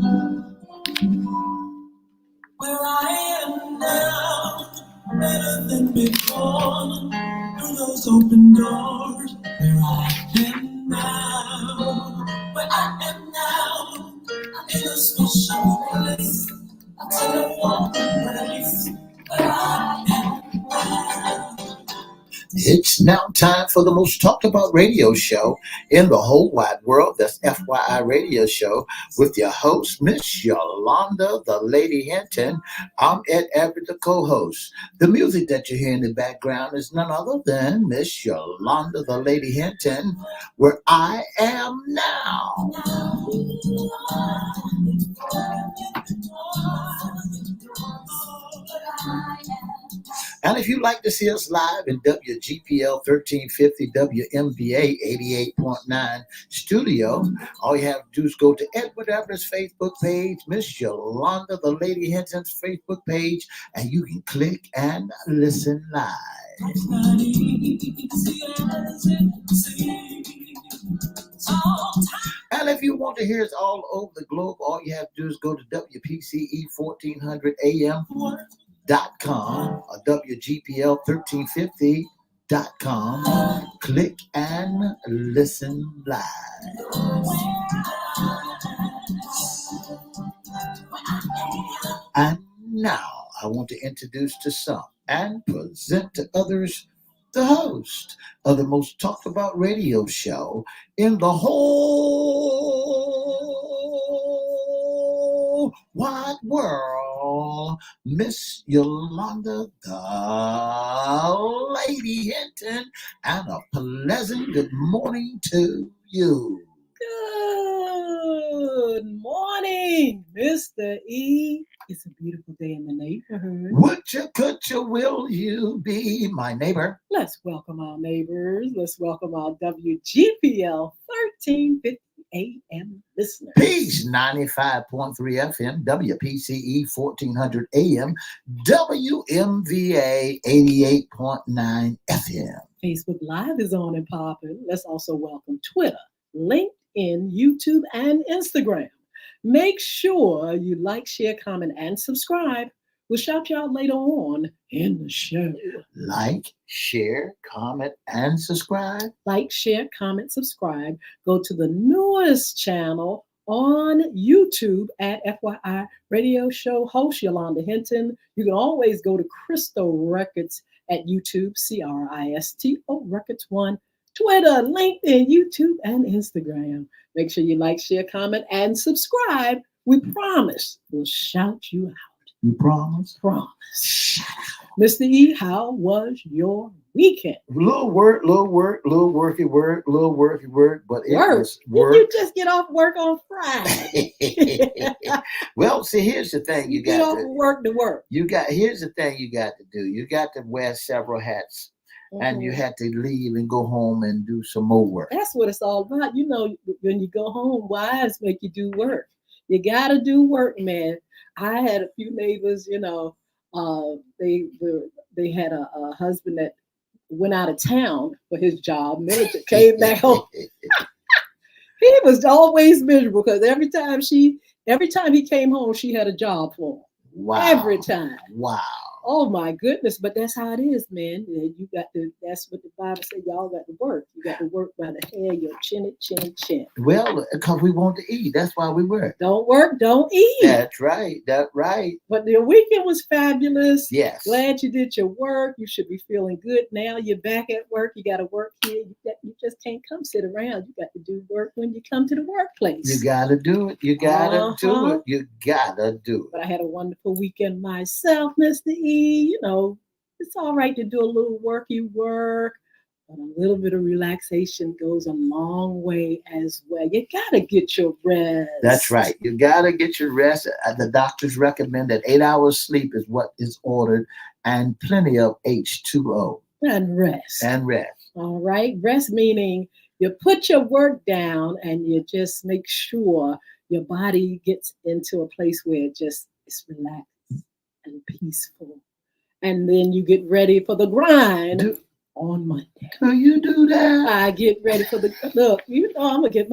Where I am now, better than before. Through those open doors, where I am now, where I am now, I'm in a special place. I'm in a walking place, where I am now. It's now time for the most talked about radio show in the whole wide world. That's FYI Radio Show with your host, Miss Yolanda, the Lady Hinton. I'm Ed Everett, the co-host. The music that you hear in the background is none other than Miss Yolanda, the Lady Hinton, where I am now. And if you'd like to see us live in WGPL 1350 WMVA 88.9 studio, all you have to do is go to Edward Everett's Facebook page, Miss Yolanda, the Lady Hinton's Facebook page, and you can click and listen live. And if you want to hear us all over the globe, all you have to do is go to WPCE 1400 AM.com or WGPL1350.com. Click and listen live. And now I want to introduce to some and present to others the host of the most talked about radio show in the whole wide world, Miss Yolanda, the Lady Hinton, and a pleasant good morning to you. Good morning, Mr. E. It's a beautiful day in the neighborhood. Would you, could you, will you be my neighbor? Let's welcome our neighbors. Let's welcome our WGPL 1350 AM listeners. Peace, 95.3 FM, WPCE 1400 AM, WMVA 88.9 FM. Facebook Live is on and popping. Let's also welcome Twitter, LinkedIn, YouTube, and Instagram. Make sure you like, share, comment, and subscribe. We'll shout you out later on in the show. Like, share, comment, and subscribe. Like, share, comment, subscribe. Go to the newest channel on YouTube at FYI Radio Show host Yolanda Hinton. You can always go to Crystal Records at YouTube, CRISTO Records 1. Twitter, LinkedIn, YouTube, and Instagram. Make sure you like, share, comment, and subscribe. We promise we'll shout you out. You promise? Promise. Shout out. Mr. E, how was your weekend? Little worky work, but it was work. Did you just get off work on Friday? Well, see, here's the thing you got get off work to work. Here's the thing you got to do. You got to wear several hats. And you had to leave and go home and do some more work. That's what it's all about. You know, when you go home, wives make you do work. You got to do work, man. I had a few neighbors, you know, they had a husband that went out of town for his job, military, came back home. He was always miserable because every time he came home, she had a job for him. Wow. Every time. Wow. Oh my goodness, but that's how it is, man. You got to, that's what the Bible said, y'all got to work. You got to work by the hair, your chin. Well, because we want to eat. That's why we work. Don't work, don't eat. That's right. That's right. But your weekend was fabulous. Yes. Glad you did your work. You should be feeling good now. You're back at work. You got to work here. You just can't come sit around. You got to do work when you come to the workplace. You got to do it. You got to do it. You got to do it. But I had a wonderful weekend myself, Mr. E. You know, it's all right to do a little worky work, but a little bit of relaxation goes a long way as well. You got to get your rest. That's right. You got to get your rest. The doctors recommend that 8 hours sleep is what is ordered and plenty of H2O. And rest. And rest. All right. Rest meaning you put your work down and you just make sure your body gets into a place where it just is relaxed and peaceful. And then you get ready for the grind on Monday. Do you do that? I get ready for the look. You know, I'm gonna get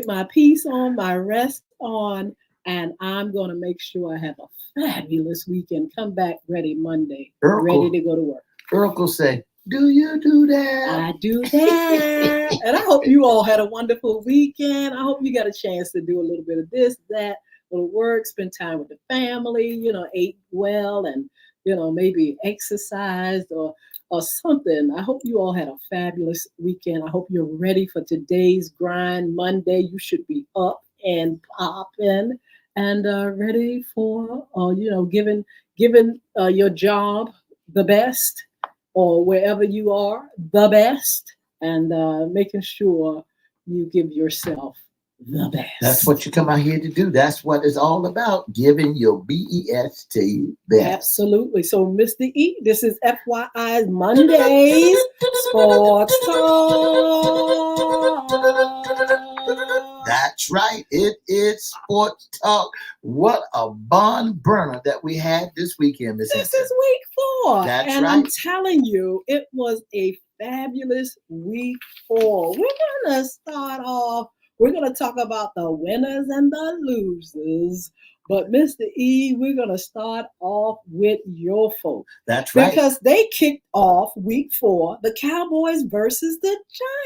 my peace on, my rest on, and I'm going to make sure I have a fabulous weekend. Come back ready Monday, ready to go to work. Urkel say, do you do that? I do that. And I hope you all had a wonderful weekend. I hope you got a chance to do a little bit of this, that, little work, spend time with the family, ate well and, maybe exercised or something. I hope you all had a fabulous weekend. I hope you're ready for today's grind Monday. You should be up and popping and ready for, giving your job the best, or wherever you are, the best, and making sure you give yourself the best. That's what you come out here to do. That's what it's all about, giving your best best. Absolutely. So, Mr. E, this is FYI's Mondays Sports Talk. That's right. It is Sports Talk. What a barn burner that we had this weekend, Miss This Hinton. is week 4. That's and right. I'm telling you, it was a fabulous week 4. We're going to start off, we're going to talk about the winners and the losers. But Mr. E, we're going to start off with your folks. That's right. Because they kicked off week 4, the Cowboys versus the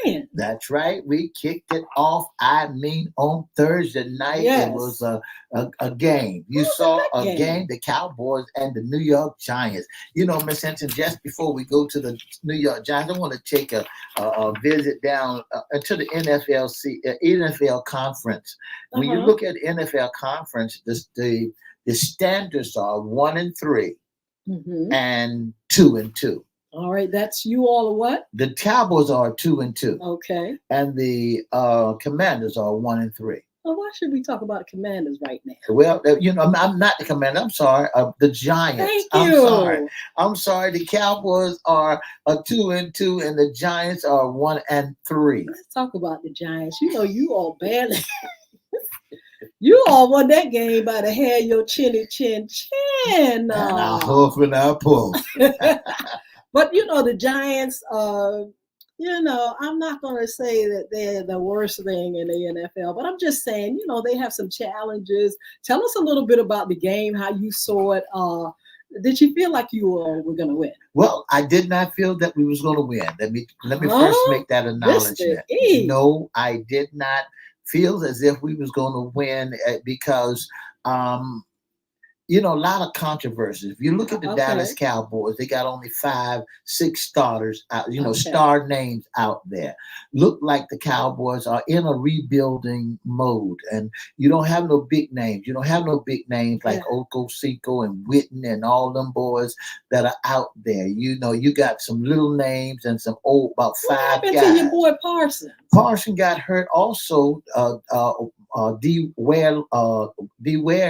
Giants. That's right. We kicked it off, on Thursday night. Yes. It was a game. You saw a game, the Cowboys and the New York Giants. Miss Hinton, just before we go to the New York Giants, I want to take a visit down to the NFL conference. When you look at the NFL conference, the standards are 1-3 and 2-2. All right, that's you all what? The Cowboys are 2-2. Okay. And the Commanders are 1-3. Well, why should we talk about Commanders right now? Well, I'm not the Commander. I'm sorry. The Giants. Thank you. I'm sorry. The Cowboys are 2-2, and the Giants are 1-3. Let's talk about the Giants. You all badly. You all won that game by the hair of your chinny chin chin. And I huff and I puff. But the Giants, I'm not going to say that they're the worst thing in the NFL, but I'm just saying, they have some challenges. Tell us a little bit about the game, how you saw it. Did you feel like you were going to win? Well, I did not feel that we was going to win. Let me first make that acknowledgement. No, I did not feel as if we was going to win because a lot of controversies. If you look at the Dallas Cowboys, they got only 5-6 starters out, star names out there. Look like the Cowboys are in a rebuilding mode, and you don't have no big names. You don't have no big names like Okoseco and Witten and all them boys that are out there. You got some little names and some old, about 5 guys. What happened to your boy Parsons? Parsons got hurt also. D. Ware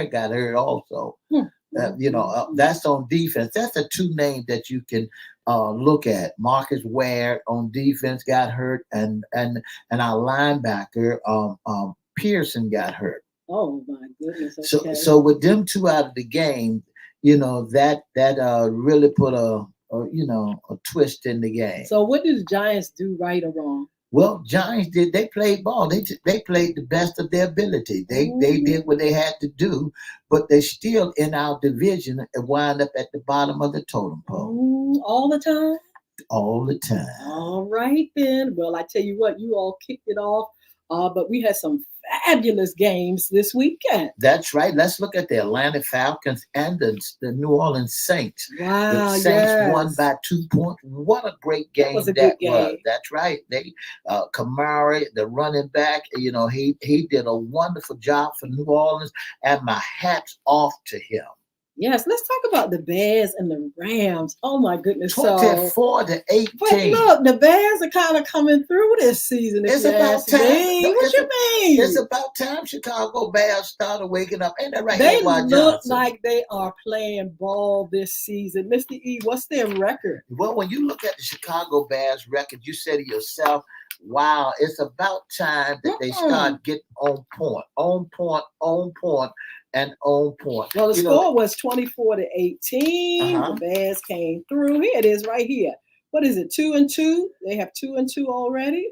got hurt also. That's on defense. That's the 2 names that you can look at. Marcus Ware on defense got hurt, and our linebacker Pearson got hurt. Oh my goodness! Okay. So with them 2 out of the game, that really put a twist in the game. So what did the Giants do right or wrong? Well, Giants they played ball. They played the best of their ability. They did what they had to do, but they still in our division and wind up at the bottom of the totem pole. All the time? All the time. All right then. Well, I tell you what, you all kicked it off, but we had some fabulous games this weekend. That's right. Let's look at the Atlanta Falcons and the New Orleans Saints. Wow, the Saints won by 2 points. What a great game that was. A good game. That's right. They Kamara, the running back, he did a wonderful job for New Orleans, and my hat's off to him. Yes, let's talk about the Bears and the Rams. Oh my goodness! 24-18. But look, the Bears are kind of coming through this season. It's about time. What you mean? It's about time Chicago Bears started waking up. Ain't that right? They look like they are playing ball this season. Mr. E, what's their record? Well, when you look at the Chicago Bears record, you say to yourself, wow, it's about time that they start getting on point. And on point. Well, the score was 24-18. The Bears came through. Here it is right here. What is it, 2-2? They have 2-2 already.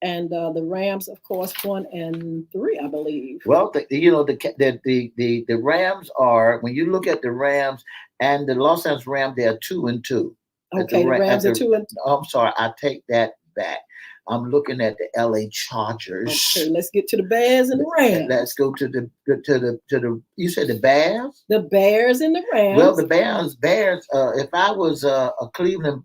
And the Rams, of course, 1-3, I believe. Well, the Rams are, when you look at the Rams and the Los Angeles Rams, they are 2-2. Okay, the Rams are 2-2. I'm sorry, I take that back. I'm looking at the LA Chargers. Okay, let's get to the Bears and the Rams. Let's go to the. You said the Bears. The Bears and the Rams. Well, the Bears. If I was a Cleveland,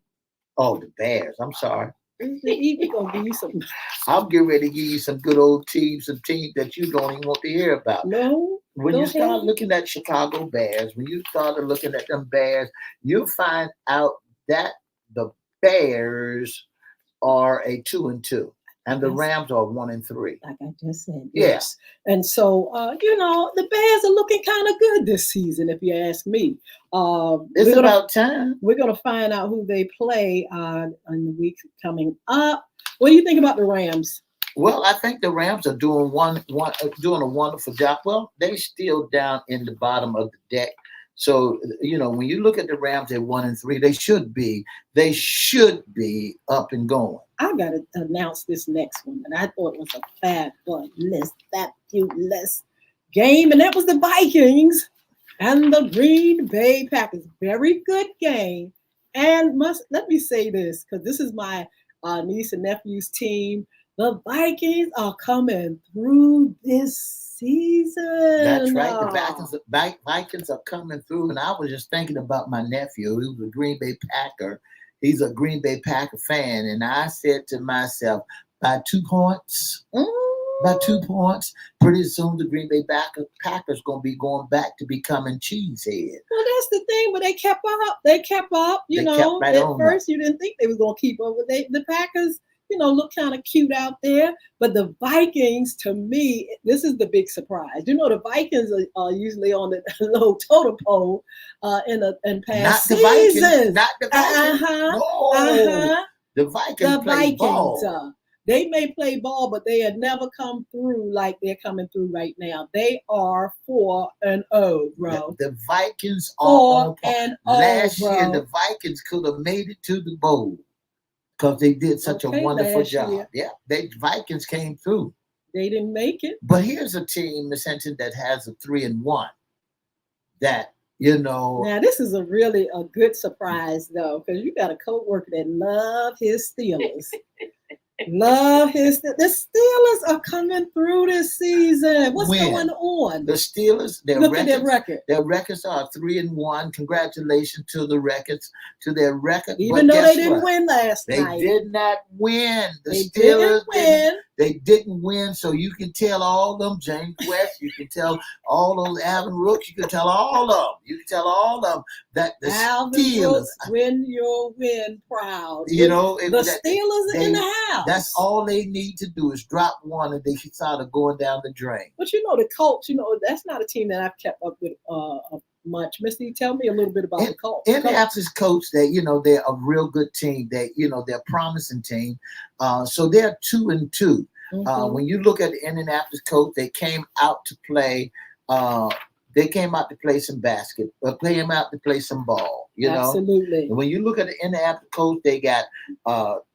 the Bears. I'm sorry. We gonna give you some. I'm getting ready to give you some good old teams, some teams that you don't even want to hear about. No. When you start looking at Chicago Bears, when you started looking at them Bears, you find out that the Bears are a 2-2, and the Rams are 1-3. Like I just said, yes. And so, the Bears are looking kind of good this season, if you ask me. It's about time. We're gonna find out who they play in the week coming up. What do you think about the Rams? Well, I think the Rams are doing a wonderful job. Well, they're still down in the bottom of the deck. So, when you look at the Rams at 1-3, they should be up and going. I got to announce this next one, and I thought it was a fabulous game, and that was the Vikings and the Green Bay Packers. Very good game. And let me say this, because this is my niece and nephew's team. The Vikings are coming through this season. That's right. The Vikings are coming through. And I was just thinking about my nephew, who's a Green Bay Packer. He's a Green Bay Packer fan. And I said to myself, by 2 points, pretty soon the Green Bay Packers going to be going back to becoming cheesehead. Well, that's the thing. But they kept up. At first, you didn't think they was going to keep up. But the Packers, look kind of cute out there. But the Vikings, to me, this is the big surprise. The Vikings are usually on the low totem pole in past seasons. Not the Vikings. The Vikings play ball. They may play ball, but they have never come through like they're coming through right now. They are 4-0, bro. The Vikings are 4-0. Last year, the Vikings could have made it to the bowl, because they did such a wonderful job. Year. Yeah, Vikings came through. They didn't make it. But here's a team, Miss Hinton, that has a 3-1. That, Now, this is a good surprise, though, because you got a co-worker that love his Steelers. The Steelers are coming through this season. What's going on? The Steelers, look at their record. Their records are 3-1. Congratulations to the records, to their record. Even though they didn't win last night. They did not win. The Steelers They didn't win. So you can tell all of them, James West, you can tell all those Alvin Rooks, you can tell all of them that the Alvin Steelers Brooks, win your win proud. The Steelers are in the house. That's all they need to do is drop one, and they can start going down the drain. But the Colts, that's not a team that I've kept up with much. Misty, tell me a little bit about the Colts. Indianapolis Colts, they're a real good team. They're a promising team. So they're 2-2. Mm-hmm. When you look at the Indianapolis Colts, they came out to play. They came out to play some basket, but came out to play some ball. Absolutely. And when you look at the Indianapolis Colts, they got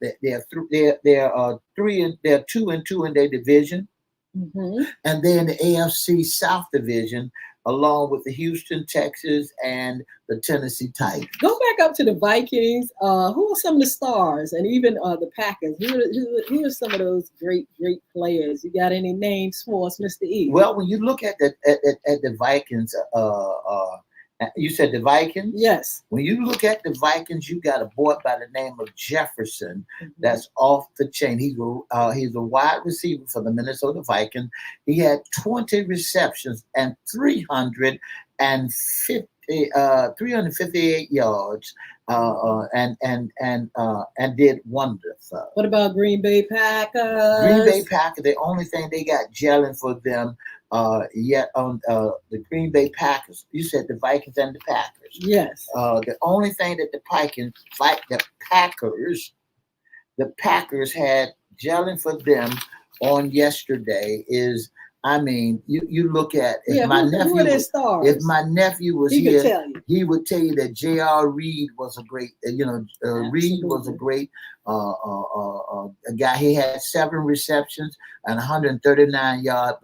they're 2-2 in their division, and they're in the AFC South division, along with the Houston, Texas, and the Tennessee Titans. Go back up to the Vikings. Who are some of the stars, and even the Packers? Who are some of those great players? You got any names for us, Mr. E? Well, when you look at the Vikings, you said the Vikings? Yes. When you look at the Vikings, you got a boy by the name of Jefferson that's off the chain. He's a wide receiver for the Minnesota Vikings. He had 20 receptions and 358 yards, and did wonderful. What about Green Bay Packers? Green Bay Packers, the only thing they got gelling for them yet on the Green Bay Packers. You said the Vikings and the Packers. Yes. The only thing that the Packers had gelling for them on yesterday is I mean, you look at if Yeah, my who are nephew their was, stars? if my nephew was He could here, tell you. he would tell you that J.R. Reed was a great, Reed was a Absolutely. great a guy. He had 7 receptions and 139 yards,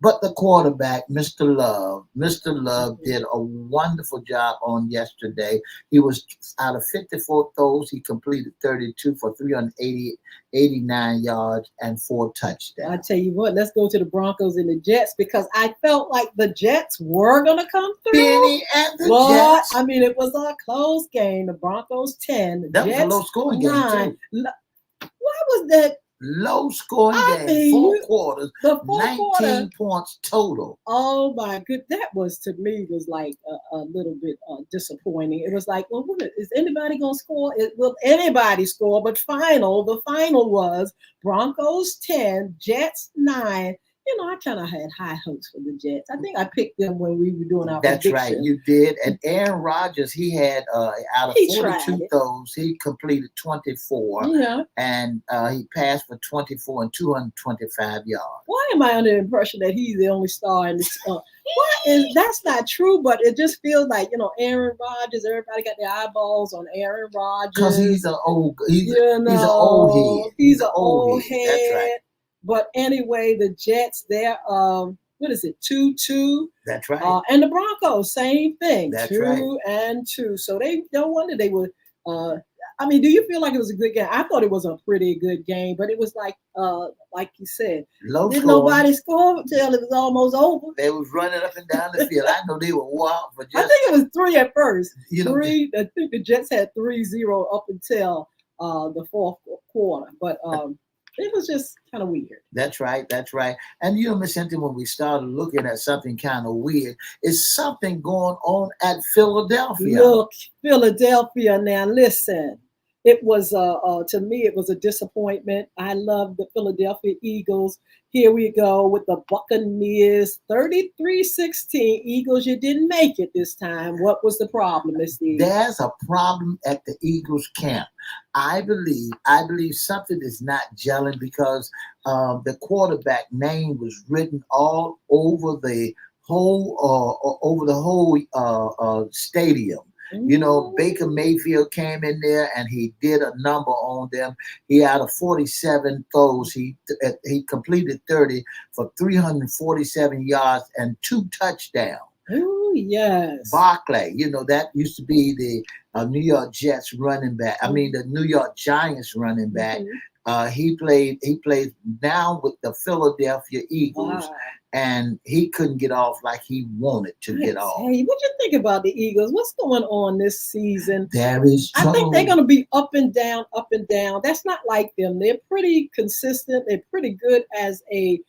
but the quarterback, Mr. Love Mhm. did a wonderful job on yesterday. He was out of 54 throws, he completed 32 for 389 yards and 4 I touchdowns. tell you what, let's go to the Broncos and the Jets because I felt like the Jets were gonna come through. Benny and the But Jets. I mean, it was a close game. The Broncos 10, the That was a Jets low scoring game 9. too. Why was that? Low scoring I game, mean, 4 quarters, the fourth quarter. 19 points total. Oh my good, that was to me was like a little bit disappointing. It was like, well, is anybody gonna score? Will anybody score? But the final was Broncos 10, Jets 9. You know, I kind of had high hopes for the Jets. I think I picked them when we were doing our That's right, prediction. you did. And Aaron Rodgers, he had out of He tried 42 it. throws, he completed 24, Yeah. and he passed for 24 and 225 yards. Why am I under the impression that he's the only star in this? Why is that's not true? But it just feels like Aaron Rodgers. Everybody got their eyeballs on Aaron Rodgers Because he's an old, he's an old head. He's an an old head. That's right. head. But anyway, the Jets, they're what is it, 2-2? That's right. And the Broncos, same thing, That's 2-2. So they no wonder they were. I mean, do you feel like it was a good game? I thought it was a pretty good game, but it was like you said, Low didn't scoring. nobody score until it was almost over. They was running up and down the field. I know they were wild for just. I think it was 3 at first. You know, 3. I think the Jets had 3-0 up until the fourth quarter, but it was just kind of weird. That's right. That's right. And Miss Hinton, when we started looking at something kind of weird, is something going on at Philadelphia. Look, Philadelphia. Now listen. It was to me, it was a disappointment. I love the Philadelphia Eagles. Here we go with the Buccaneers, 33-16. Eagles, you didn't make it this time. What was the problem, Miss Steve? There's a problem at the Eagles camp. I believe something is not gelling because the quarterback name was written all over the whole stadium. Baker Mayfield came in there and he did a number on them. He out of 47 throws, he completed 30 for 347 yards and 2 touchdowns. Oh, yes. Barkley, that used to be the New York Jets running back. I mean, the New York Giants running back. He plays now with the Philadelphia Eagles. Wow. And he couldn't get off like he wanted to get off. Hey, what you think about the Eagles? What's going on this season? There is trouble. I think they're going to be up and down, up and down. That's not like them. They're pretty consistent. They're pretty good as a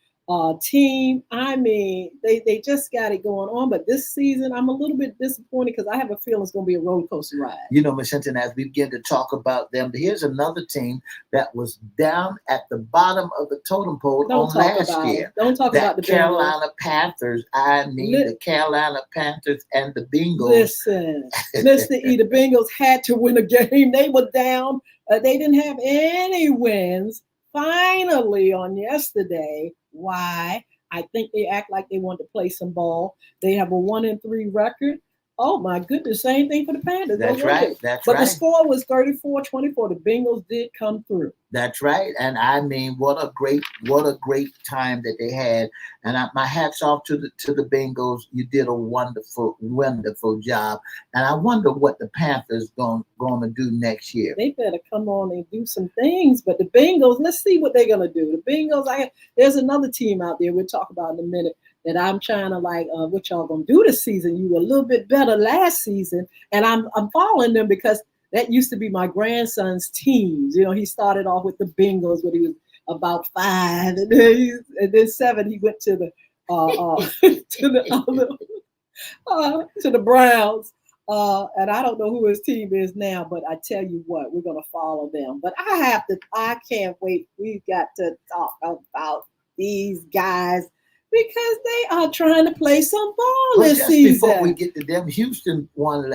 team. I mean, they just got it going on. But this season, I'm a little bit disappointed because I have a feeling it's going to be a roller coaster ride. Miss Hinton, as we begin to talk about them, here's another team that was down at the bottom of the totem pole last year. Don't talk about the Carolina Panthers. The Carolina Panthers and the Bengals. Listen, Mr. E, the Bengals had to win a game. They were down. They didn't have any wins. Finally, on yesterday, why? I think they act like they want to play some ball. They have a 1-3 record. Oh my goodness, same thing for the Panthers. That's right. But the score was 34-24. The Bengals did come through. That's right. And I mean, what a great time that they had. And my hats off to the Bengals. You did a wonderful job. And I wonder what the Panthers going to do next year. They better come on and do some things. But the Bengals, let's see what they're going to do. The Bengals, there's another team out there we'll talk about in a minute that I'm trying to what y'all going to do this season. You were a little bit better last season. And I'm following them because that used to be my grandson's teams. He started off with the Bengals when he was about 5, and then 7 he went to the to the Browns. And I don't know who his team is now, but I tell you what, we're gonna follow them. But I can't wait. We've got to talk about these guys because they are trying to play some ball this season. Before we get to them, Houston won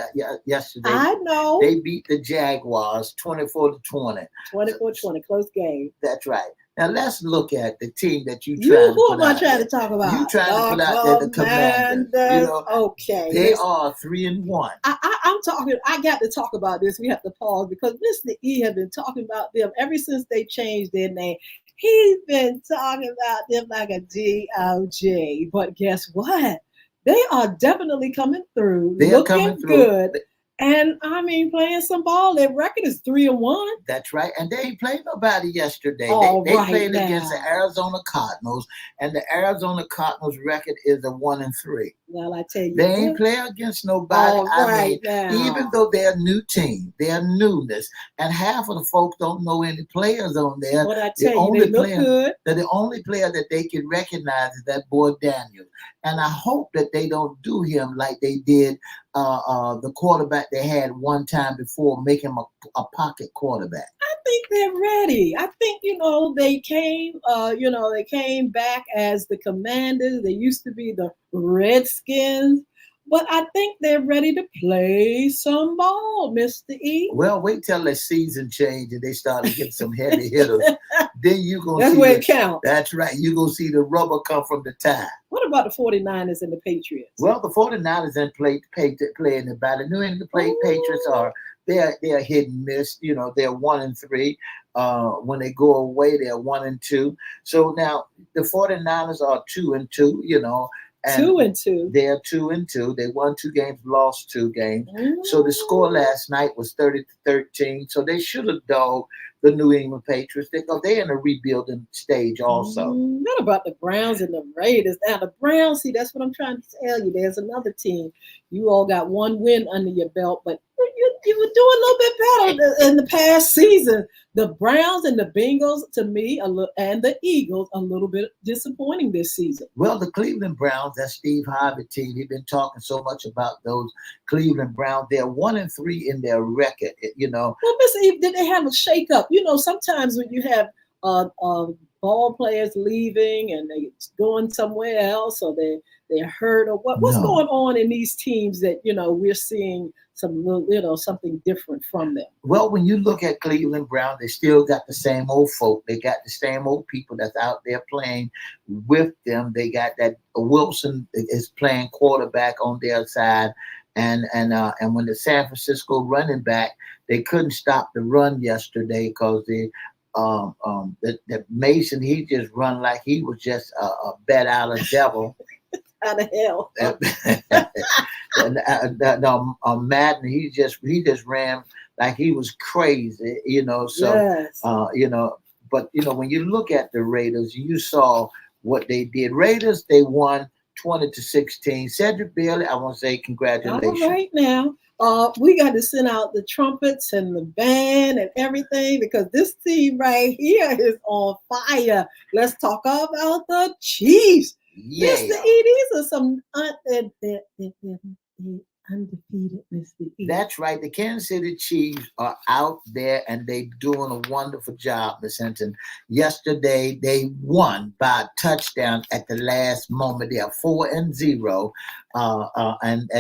yesterday. I know. They beat the Jaguars 24-20. 24-20, close game. That's right. Now let's look at the team that you You, trying to who put am I out trying there. to talk about? You trying to put out there the Commanders. You know, Okay. they are 3-1. I'm talking. I got to talk about this. We have to pause because Mr. E has been talking about them ever since they changed their name. He's been talking about them like a DOJ. But guess what? They are definitely coming through, They are coming looking through. good. And I mean, playing some ball. Their record is 3-1. That's right. And they ain't played nobody yesterday. All They right played now. against the Arizona Cardinals, and the Arizona Cardinals record is a 1-3. Well, I tell you, They ain't what? play against nobody. All I right mean, now. even though they're a new team, they're newness, and half of the folks don't know any players on there. But I tell you, they look good. The only player that they can recognize is that boy Daniel, and I hope that they don't do him like they did the quarterback they had one time before, make him a pocket quarterback. I think they're ready. I think they came. They came back as the Commanders. They used to be the Redskins, but I think they're ready to play some ball, Mr. E. Well, wait till the season change and they start to get some heavy hitters. Then you gonna That's see where it counts. That's right. You're gonna see the rubber come from the tie. What about the 49ers and the Patriots? Well, the 49ers ain't playing about it. New England Patriots are they're hit and miss. You know, they're 1-3. When they go away, they're 1-2. So now the 49ers are 2-2, you know. And 2-2. They're 2-2. They won 2 games, lost 2 games. So the score last night was 30-13. So they should have dogged the New England Patriots because they're in a rebuilding stage also. What about the Browns and the Raiders? Now the Browns, see, that's what I'm trying to tell you. There's another team. You all got 1 win under your belt, but you were doing a little bit better in the past season. The Browns and the Bengals, to me, and the Eagles, a little bit disappointing this season. Well, the Cleveland Browns, that Steve Harvey team, he's been talking so much about those Cleveland Browns. They're 1-3 in their record, you know. Well, Miss Eve, did they have a shakeup? You know, sometimes when you have ball players leaving and they going somewhere else, or they're hurt, or what's going on in these teams that we're seeing something different from them? Well, when you look at Cleveland Brown, they still got the same old folk. They got the same old people that's out there playing with them. They got that Wilson is playing quarterback on their side, and when the San Francisco running back, they couldn't stop the run yesterday because the Mason, he just run like he was just a bet out of devil. Out of hell. Madden, he just ran like he was crazy, you know. So yes. But when you look at the Raiders, you saw what they did. Raiders, they won 20-16. Cedric Bailey, I want to say congratulations. All right now. We got to send out the trumpets and the band and everything because this team right here is on fire. Let's talk about the Chiefs. Yeah. Mr. E, these are some undefeated, Mr. E. That's right. The Kansas City Chiefs are out there and they doing a wonderful job, Miss Hinton. Yesterday, they won by a touchdown at the last moment. They are 4-0. And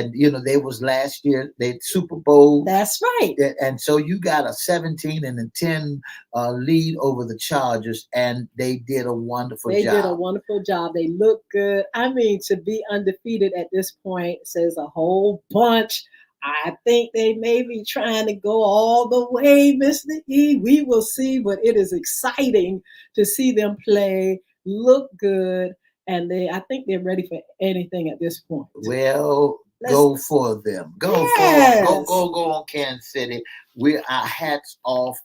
they was last year, they Super Bowl. That's right. And so you got a 17-10 lead over the Chargers, and they did a wonderful job. They did a wonderful job. They look good. I mean, to be undefeated at this point says a whole bunch. I think they may be trying to go all the way, Mr. E. We will see, but it is exciting to see them play, look good, and I think they're ready for anything at this point. Well, go for them. Go for them. Go on, Kansas City. Our hats off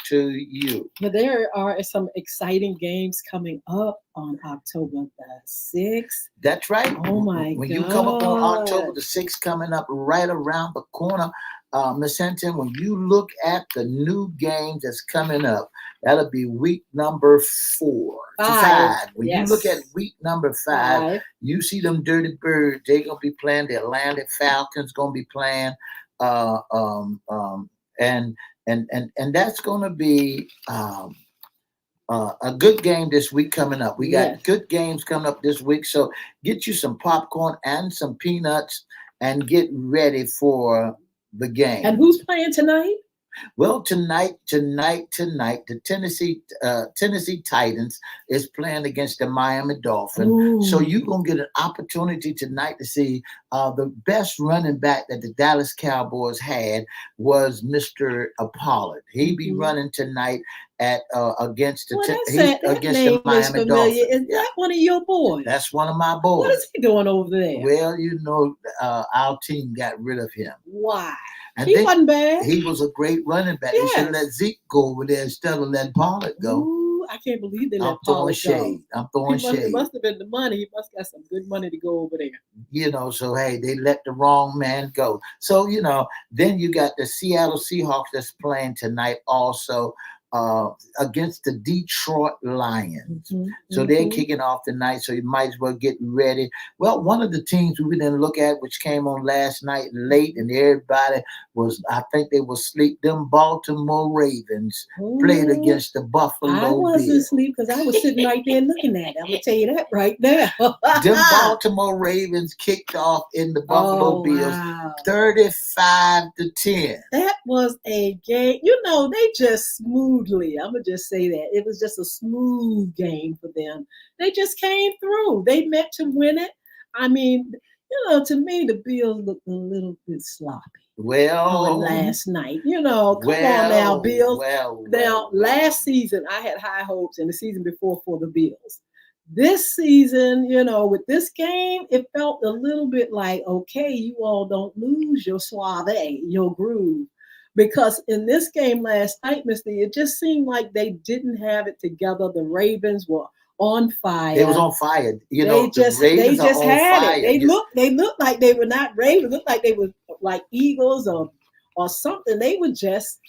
to you. But there are some exciting games coming up on October the 6th. That's right. Oh my God. When you come up on October the 6th, coming up right around the corner, Miss Hinton, when you look at the new games that's coming up, that'll be week number 5. When you look at week number 5, you see them Dirty Birds. They're gonna be playing. The Atlanta Falcons gonna be playing. And that's gonna be a good game this week coming up. We got good games coming up this week. So get you some popcorn and some peanuts and get ready for the game. And who's playing tonight? Well, tonight, the Tennessee Titans is playing against the Miami Dolphins. So you're gonna get an opportunity tonight to see the best running back that the Dallas Cowboys had was Mr. Pollard. He be running tonight at against that against the name is Miami familiar. Dolphins. Is that one of your boys? That's one of my boys. What is he doing over there? Well, our team got rid of him. Why? And he wasn't bad. He was a great running back. Yes. They should have let Zeke go over there instead of letting Pollard go. Ooh, I can't believe they let Pollard go. I'm throwing shade. It must have been the money. He must have got some good money to go over there. So hey, they let the wrong man go. So then you got the Seattle Seahawks that's playing tonight also. Against the Detroit Lions. So they're kicking off tonight, so you might as well get ready. Well, one of the teams we didn't look at, which came on last night late, and everybody I think they were asleep. Them Baltimore Ravens played against the Buffalo Bills. I wasn't asleep because I was sitting right there looking at it. I'm going to tell you that right now. Them Baltimore Ravens kicked off in the Buffalo Bills 35-10. That was a game. They just smoothly, I'm going to just say that. It was just a smooth game for them. They just came through. They meant to win it. I mean, to me, the Bills looked a little bit sloppy. Last night, come on now, Bills. Last season, I had high hopes, and the season before for the Bills. This season, with this game, it felt a little bit like, okay, you all don't lose your suave, your groove. Because in this game last night, it just seemed like they didn't have it together. The Ravens were on fire. They was on fire. They just had fire. It. They looked like they were not Ravens. Looked like they were like Eagles or something. They were just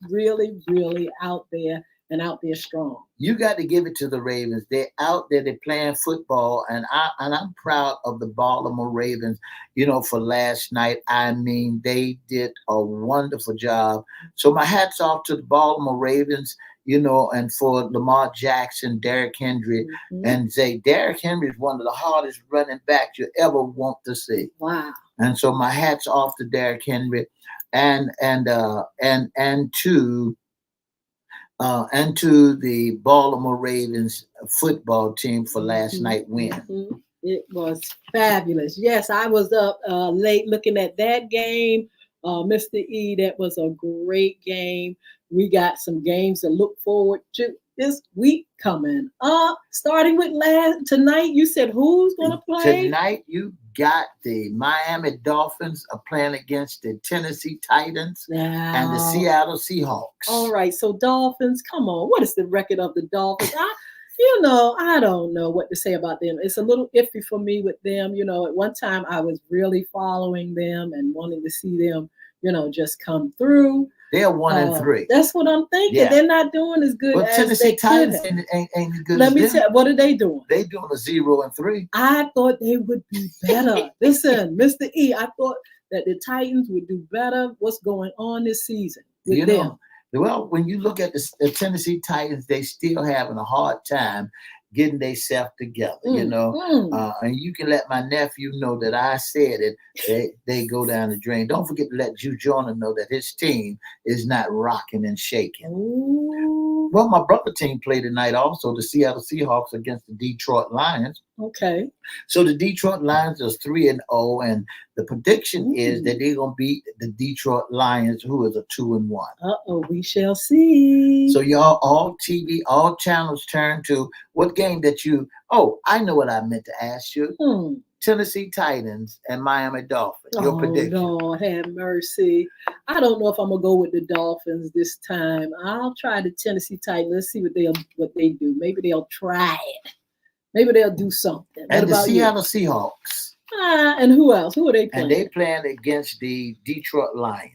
really, really out there and out there strong. You got to give it to the Ravens. They're out there. They're playing football, and I'm proud of the Baltimore Ravens. For last night, I mean, they did a wonderful job. So my hats off to the Baltimore Ravens. And for Lamar Jackson, Derrick Henry, and Derrick Henry is one of the hardest running backs you ever want to see. Wow! And so my hats off to Derrick Henry, and to the Baltimore Ravens football team for last night win. It was fabulous. Yes, I was up late looking at that game. Mr. E, that was a great game. We got some games to look forward to this week coming up. Starting with tonight, you said who's going to play? Tonight, you got the Miami Dolphins are playing against the Tennessee Titans and the Seattle Seahawks. All right, so Dolphins, come on. What is the record of the Dolphins? I don't know what to say about them. It's a little iffy for me with them. At one time I was really following them and wanting to see them, just come through. They're 1-3. That's what I'm thinking. Yeah. They're not doing as good as Tennessee they Titans ain't as good. Let me tell you, what are they doing? They doing a 0-3. I thought they would be better. Listen, Mr. E, I thought that the Titans would do better. What's going on this season with them? Well, when you look at the Tennessee Titans, they still having a hard time getting themselves together, and you can let my nephew know that I said it. They go down the drain. Don't forget to let Jew Jordan know that his team is not rocking and shaking. Ooh. Well, my brother team played tonight also, the Seattle Seahawks against the Detroit Lions. Okay. So the Detroit Lions is 3-0, and the prediction is that they're gonna beat the Detroit Lions, who is a 2-1. We shall see. So y'all, all channels turn to what game that you. Oh, I know what I meant to ask you. Tennessee Titans and Miami Dolphins. Your prediction. Lord have mercy. I don't know if I'm gonna go with the Dolphins this time. I'll try the Tennessee Titans. Let's see what they do. Maybe they'll try it. Maybe they'll do something. And the Seattle Seahawks. And who else? Who are they playing? And they playing against the Detroit Lions.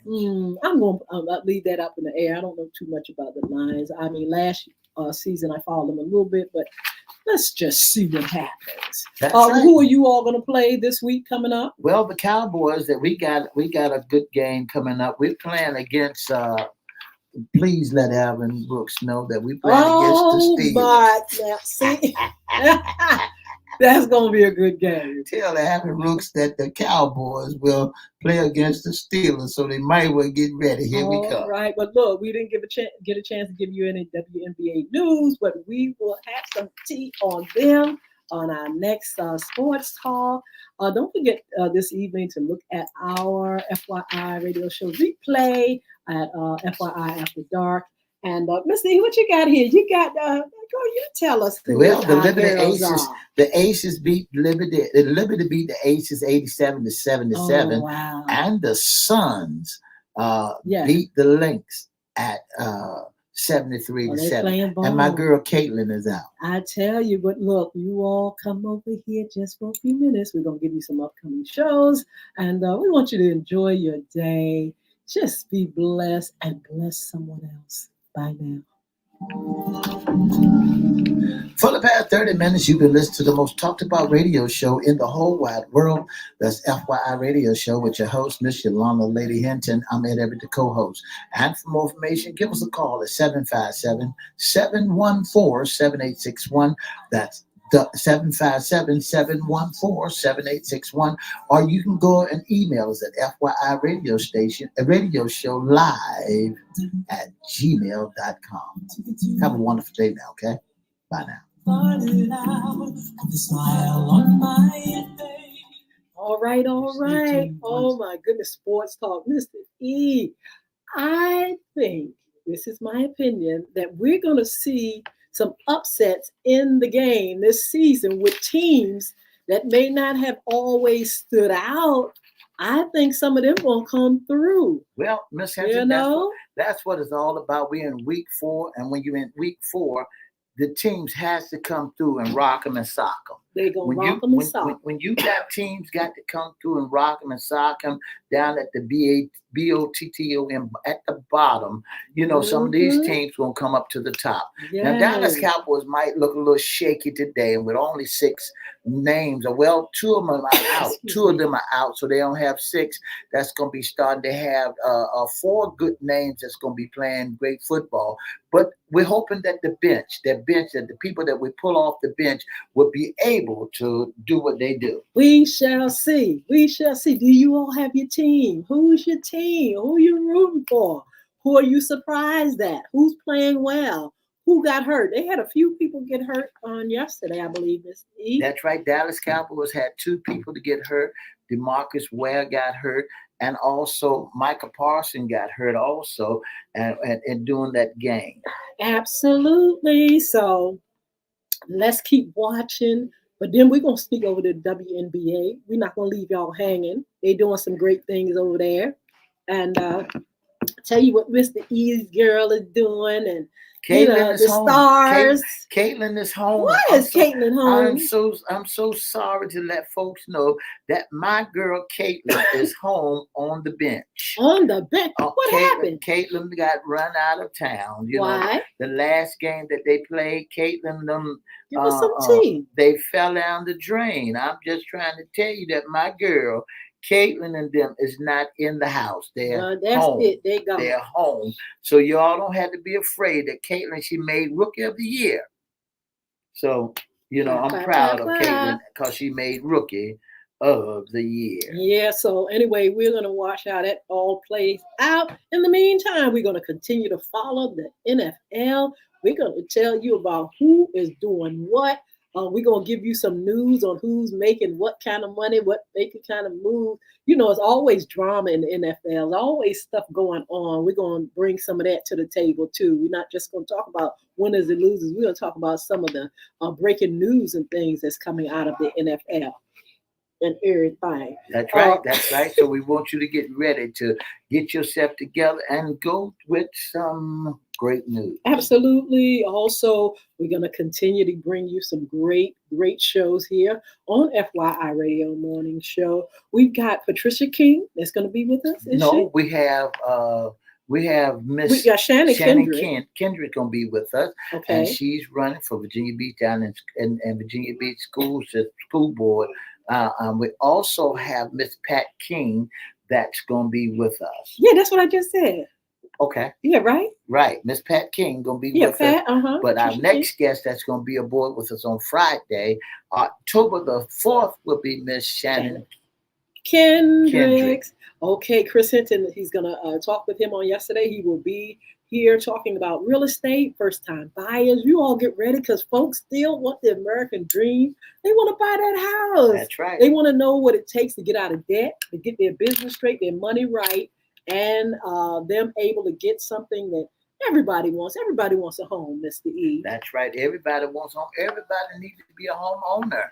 I'm going to leave that up in the air. I don't know too much about the Lions. I mean, last season I followed them a little bit, but let's just see what happens. That's right. Who are you all going to play this week coming up? Well, the Cowboys, that we got a good game coming up. We're playing against. Please let Alvin Brooks know that we playing against the Steelers. But now see. That's gonna be a good game. Tell the Happy Rooks that the Cowboys will play against the Steelers, so they might well get ready. Here we All come. right, but look, we didn't get a chance to give you any WNBA news, but we will have some tea on them on our next sports talk. Don't forget this evening to look at our FYI radio show replay at FYI After Dark. And Mr. E, what you got here? You got girl, you tell us who Well, the our Liberty girls Aces, are. the Aces beat Liberty. The Liberty beat the Aces 87-77, Oh wow! and the Suns Yeah, beat the Lynx at 73 oh, to they 7. playing And my ball. girl Caitlin is out. I tell you, but look, you all come over here just for a few minutes. We're going to give you some upcoming shows, and we want you to enjoy your day. Just be blessed and bless someone else. Bye now. For the past 30 minutes, you've been listening to the most talked about radio show in the whole wide world. That's FYI Radio Show with your host, Miss Yolanda Lady Hinton. I'm Ed Everett, the co-host. And for more information, give us a call at 757-714-7861. That's the 757-714-7861. Or you can go and email us at FYI Radio Station, a radio show live at gmail.com. Have a wonderful day now, okay? Bye now. All right, all right. Oh my goodness, sports talk, Mr. E. I think this is my opinion that we're going to see some upsets in the game this season with teams that may not have always stood out. I think some of them will come through. Well, Miss Hinton, You know, that's what it's all about. We're in week 4, and when you're in week 4, the teams has to come through and rock them and sock them. they gonna rock them and sock. When you got teams got to come through and rock them and sock them down at the BOTTOM at the bottom, you know, some of these teams gonna come up to the top. Now, Dallas Yes. Cowboys might look a little shaky today, and with only 6 names, or well, 2 of them are out. Excuse 2 of me. them are out, so they don't have 6. That's gonna be starting to have 4 good names that's gonna be playing great football. But we're hoping that the bench, that the people that we pull off the bench will be able to do what they do. We shall see. We shall see. Do you all have your team? Who's your team? Who are you rooting for? Who are you surprised at? Who's playing well? Who got hurt? They had a few people get hurt on yesterday, I believe, Miss E. That's right. Dallas Cowboys had 2 people to get hurt. DeMarcus Ware got hurt, and also Micah Parsons got hurt also, and doing that game. Absolutely. So let's keep watching. But then we're going to speak over the WNBA. We're not going to leave y'all hanging. They're doing some great things over there. And tell you what Mr. E's girl is doing, and Caitlin is the home. stars. Caitlin is home. Why is Caitlin home? I'm so sorry to let folks know that my girl Caitlin is home on the bench. On the bench. What happened? Caitlin got run out of town. You Why? know, the last game that they played, Caitlin Give us some tea. they fell down the drain. I'm just trying to tell you that my girl Caitlin and them is not in the house. They're That's home. it. They go. They're home. So y'all don't have to be afraid that Caitlin, she made Rookie of the Year. So, you know, I'm proud of Caitlin because she made Rookie of the Year. Yeah, so anyway, we're going to watch how that all plays out. In the meantime, we're going to continue to follow the NFL. We're going to tell you about who is doing what. We're going to give you some news on who's making what kind of money, what making kind of move. You know, it's always drama in the NFL. There's always stuff going on. We're going to bring some of that to the table, too. We're not just going to talk about winners and losers. We're going to talk about some of the breaking news and things that's coming out of the NFL. And everything. That's right. That's right. So we want you to get ready to get yourself together and go with some great news. Absolutely. Also, we're going to continue to bring you some great shows here on FYI Radio Morning Show. We've got Patricia King that's going to be with us. We have We got Shannon Kendrick. Kendrick going to be with us. Okay. And she's running for Virginia Beach down in Virginia Beach school board. We also have Miss Pat King that's going to be with us. Yeah, that's what I just said. Okay. Yeah, right? Right. Miss Pat King gonna be Yeah, with us. Pat, uh-huh. But our Patricia next guest that's gonna be aboard with us on Friday, October the 4th, will be Miss Shannon Kendrick. Kendricks. Okay, Chris Hinton, he's going to talk with him on yesterday. He will be here talking about real estate, first time buyers. You all get ready because folks still want the American dream. They want to buy that house. That's right. They want to know what it takes to get out of debt, to get their business straight, their money right, and them able to get something that everybody wants. Everybody wants a home, Mr. E. That's right. Everybody wants home. Everybody needs to be a homeowner.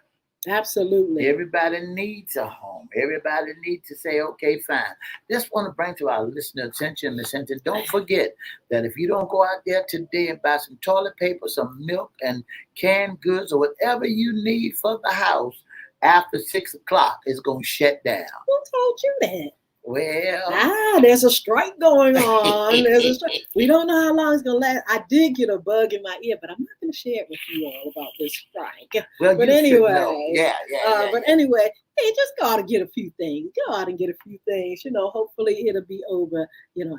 Absolutely. Everybody needs a home. Everybody needs to say, okay, fine. Just want to bring to our listener attention, Miss Hinton, don't forget that if you don't go out there today and buy some toilet paper, some milk, and canned goods, or whatever you need for the house, after 6 o'clock, it's going to shut down. Who told you that? Well, there's a strike going on. There's a strike. We don't know how long it's gonna last. I did get a bug in my ear, but I'm not gonna share it with you all about this strike. well, But you should anyway, know. Yeah. but anyway, hey, just go out and get a few things. Go out and get a few things. Hopefully it'll be over. In a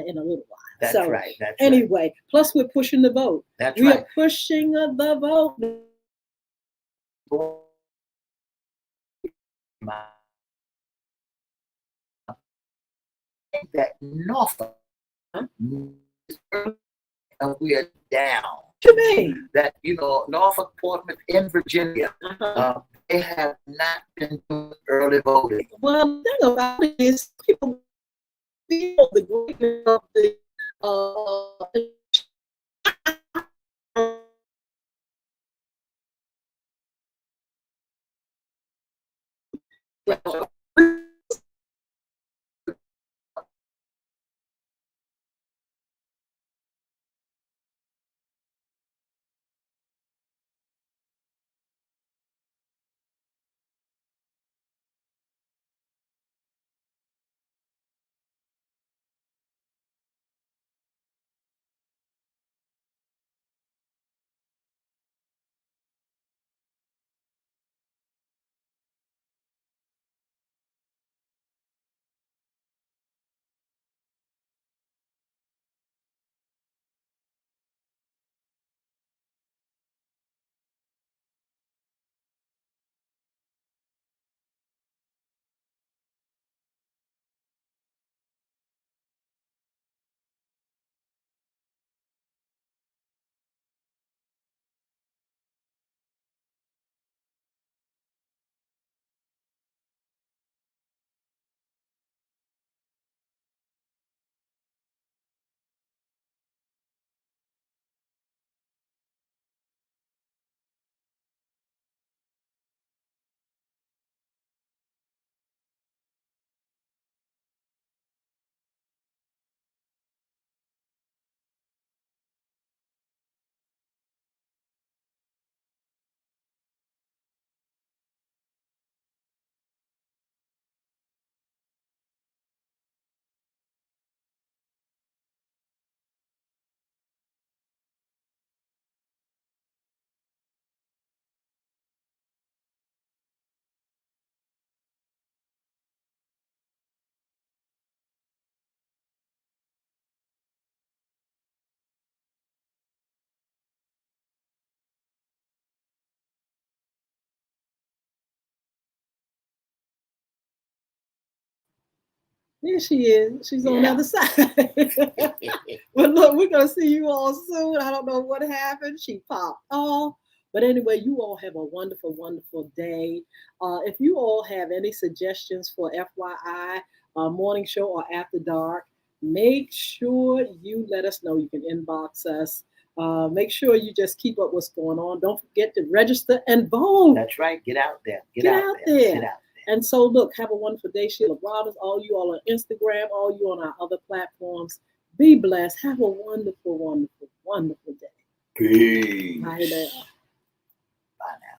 little while. That's so, right. That's anyway, right. plus we're pushing the vote. That's we right. are pushing the vote. That Norfolk, we are down. What you mean? That Norfolk, Portsmouth, in Virginia, Uh-huh. they have not been doing early voting. Well, the thing about it is people feel the greatness of the There she is. She's on the other side. But look, we're gonna see you all soon. I don't know what happened. She popped off. But anyway, you all have a wonderful, wonderful day. If you all have any suggestions for FYI morning show or after dark, make sure you let us know. You can inbox us. Make sure you just keep up what's going on. Don't forget to register and vote. That's right. Get out there. Get out there. Get out there. And so, look, have a wonderful day. Sheila Brothers, all you all on Instagram, all you on our other platforms. Be blessed. Have a wonderful, wonderful, wonderful day. Peace. Bye now.